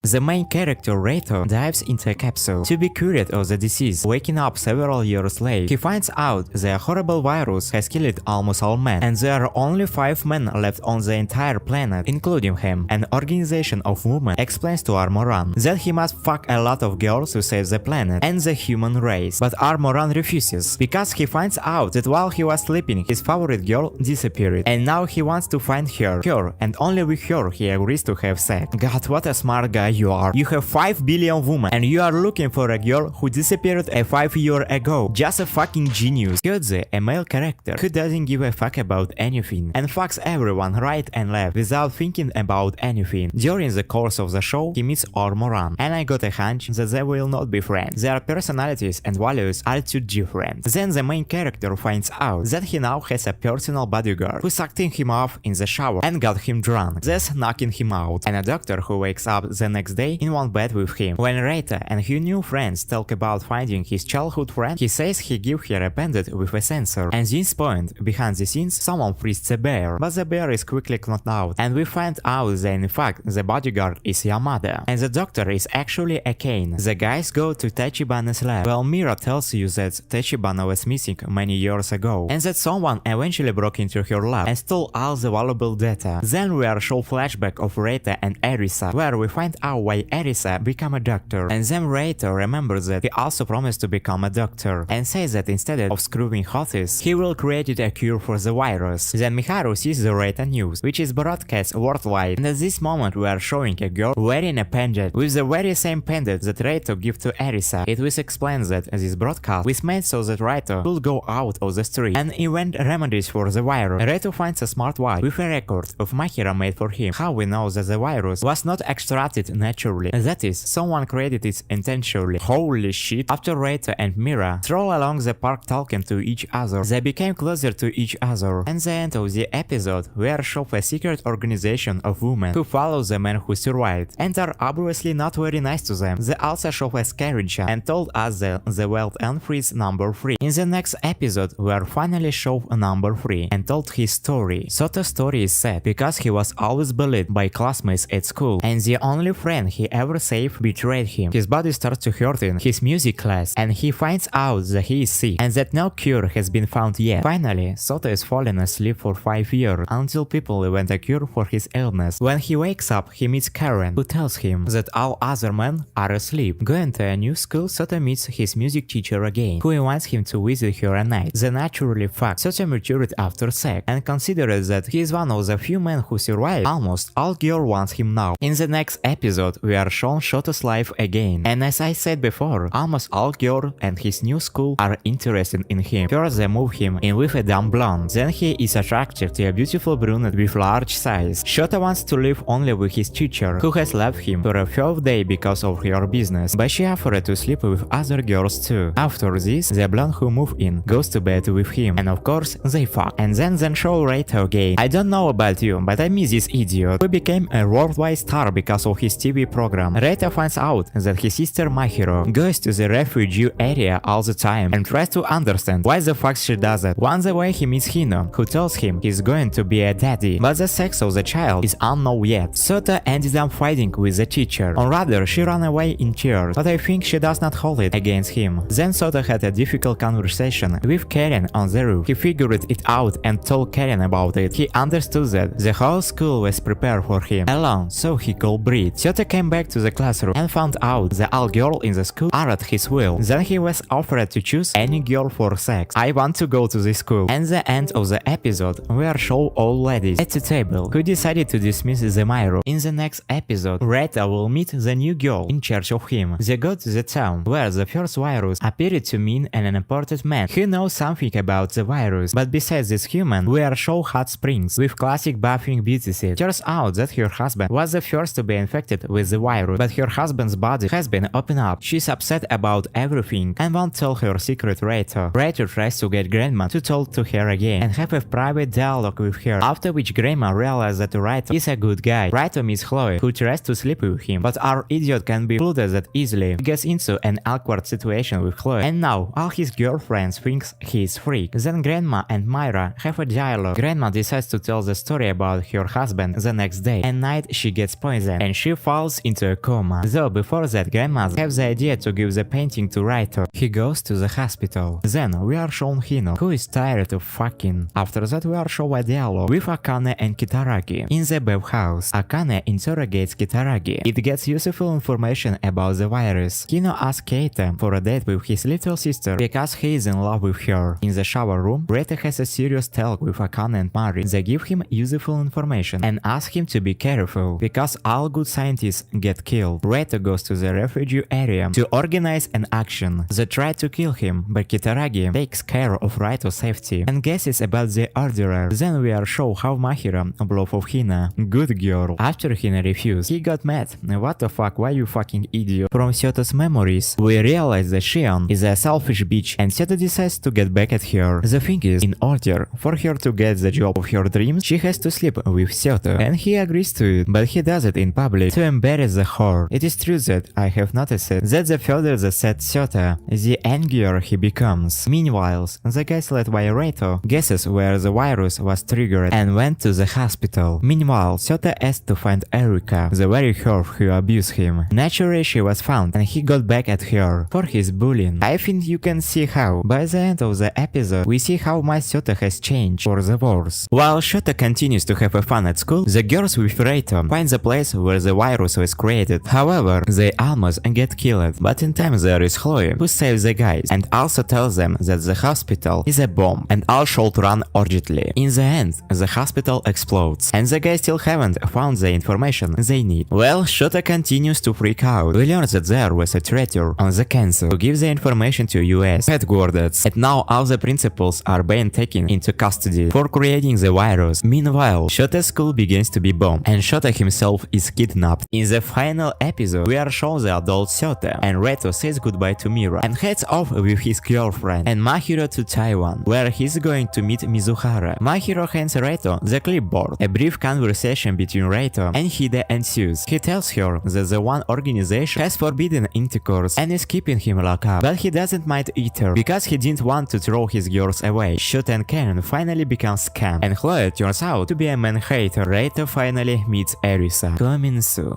The main character, Reito, dives into a capsule to be cured of the disease. Waking up several years later, he finds out the horrible virus has killed almost all men, and there are only 5 men left on the entire planet, including him. An organization of women explains to Armoran that he must fuck a lot of girls to save the planet and the human race, but Armoran refuses, because he finds out that while he was sleeping, his favorite girl disappeared, and now he wants to find her, and only with her he agrees to have sex. God, what a smart guy you are. You have 5 billion women, and you are looking for a girl who disappeared 5 years ago. Just a fucking genius. Kyodze, a male character who doesn't give a fuck about anything, and fucks everyone right and left without thinking about anything. During the course of the show, he meets Armoran, and I got a hunch that they will not be friends. Their personalities and values are too different. Then the main character finds out that he now has a personal bodyguard who sucked him off in the shower and got him drunk, thus knocking him out, and a doctor who wakes up the next day in one bed with him. When Reita and his new friends talk about finding his childhood friend, he says he gave her a bandit with a sensor, and at this point, behind the scenes, someone frees the bear, but the bear is quickly knocked out, and we find out that in fact the bodyguard is Yamada, and the doctor is actually a Kane. The guys go to Tachibana's lab. Well, Mira tells you that Tachibana was missing many years ago, and that someone eventually broke into her lab and stole all the valuable data. Then we are shown flashback of Reita and Erisa, where we find out why Erisa became a doctor, and then Reita remembers that he also promised to become a doctor, and says that instead of screwing hotties, he will create a cure for the virus. Then Miharu sees the Reita news, which is broadcast worldwide, and at this moment we are showing a girl wearing a pendant, with the very same pendant that Reito gave to Erisa. It was explained that this broadcast was made so that Reito could go out of the street and invent remedies for the virus. Reito finds a smartwatch with a record of Mahira made for him. How we know that the virus was not extracted naturally? That is, someone created it intentionally. Holy shit. After Reito and Mira stroll along the park talking to each other, they became closer to each other. And the end of the episode, we are shown a secret organization of women who follow the men who survived, and are obviously not very nice to them. They also show a scavenger and told us that the world unfreeze number 3. In the next episode, we are finally shown number 3 and told his story. Soto's story is sad because he was always bullied by classmates at school, and the only friend he ever saved betrayed him. His body starts to hurt in his music class, and he finds out that he is sick and that no cure has been found yet. Finally, Soto is falling asleep for 5 years until people invent a cure for his illness. When he wakes up, he meets Karen, who tells him that all other men are asleep. Going to a new school, Soto meets his music teacher again, who invites him to visit her at night. They naturally fuck. Soto matured after sex and considers that he is one of the few men who survived. Almost all girl wants him now. In the next episode, we are shown Shoto's life again, and as I said before, almost all girl and his new school are interested in him. First they move him in with a dumb blonde, then he is attracted to a beautiful brunette with large size. Shoto wants to live only with his teacher, who has left him for a 12th day because of her business, but she offered to sleep with other girls too. After this, the blonde who moved in goes to bed with him, and of course they fuck. And then show Reito again. I don't know about you, but I miss this idiot, who became a worldwide star because of his TV program. Reito finds out that his sister Mahiro goes to the refugee area all the time and tries to understand why the fuck she does it. On the way he meets Hino, who tells him he's going to be a daddy, but the sex of the child is unknown yet. Soto ended up fighting with the teacher, or rather she ran away in tears, but I think she does not hold it against him. Then Soto had a difficult conversation with Karen on the roof. He figured it out and told Karen about it. He understood that the whole school was prepared for him alone so he could breathe. Soto came back to the classroom and found out that all girls in the school are at his will. Then he was offered to choose any girl for sex. I want to go to this school. And the end of the episode, we are shown all ladies at the table who decided to dismiss Zemairo. In the next episode, Reita will meet the new girl in charge of him. They go to the town where the first virus appeared to mean an important man who knows something about the virus, but besides this human, we are shown hot springs with classic bathing beauty set. Turns out that her husband was the first to be infected with the virus, but her husband's body has been opened up. She's upset about everything and won't tell her secret Reito. Reito tries to get Grandma to talk to her again and have a private dialogue with her, after which Grandma realizes that Reito is a good guy. Reito meets Chloe, who tries to sleep with him, but our idiot can be fooled that easily. He gets into an awkward situation with Chloe, and now all his girlfriends think he is freak. Then Grandma and Myra have a dialogue. Grandma decides to tell the story about her husband the next day. At night she gets poisoned, and she falls falls into a coma. Though before that, grandmother has the idea to give the painting to Raito. He goes to the hospital. Then we are shown Hino, who is tired of fucking. After that we are shown a dialogue with Akane and Kitaragi. In the bathhouse, Akane interrogates Kitaragi. It gets useful information about the virus. Hino asks Keita for a date with his little sister because he is in love with her. In the shower room, Raito has a serious talk with Akane and Mari. They give him useful information and ask him to be careful because all good scientists get killed. Raito goes to the refugee area to organize an action. They try to kill him, but Kitaragi takes care of Raito's safety and guesses about the orderer. Then we are shown how Mahira blew off Hina. Good girl. After Hina refused, he got mad. What the fuck, why you fucking idiot? From Syoto's memories, we realize that Shion is a selfish bitch and Syoto decides to get back at her. The thing is, in order for her to get the job of her dreams, she has to sleep with Syoto, and he agrees to it, but he does it in public to embarrass the whore. It is true that I have noticed that the further the set Syoto, the angrier he becomes. Meanwhile, the guys led by Raito guesses where the virus was triggered and went to the hospital. Meanwhile, Syoto asked to find Erika, the very whore who abused him. Naturally, she was found and he got back at her for his bullying. I think you can see how, by the end of the episode, we see how much Syoto has changed for the worse. While Syoto continues to have fun at school, the girls with Raito find the place where the virus was created. However, they almost get killed, but in time there is Chloe, who saves the guys and also tells them that the hospital is a bomb and all should run urgently. In the end, the hospital explodes, and the guys still haven't found the information they need. Well, Syoto continues to freak out. We learn that there was a traitor on the council who gives the information to US headquarters, and now all the principals are being taken into custody for creating the virus. Meanwhile, Syoto's school begins to be bombed, and Syoto himself is kidnapped. In the final episode, we are shown the adult Syoto, and Raito says goodbye to Mira and heads off with his girlfriend and Mahiro to Taiwan, where he's going to meet Mizuhara. Mahiro hands Raito the clipboard. A brief conversation between Raito and Hide ensues. He tells her that the one organization has forbidden intercourse and is keeping him locked up, but he doesn't mind either because he didn't want to throw his girls away. Shuta and Ken finally become scam, and Chloe turns out to be a man-hater. Raito finally meets Erisa. Coming soon.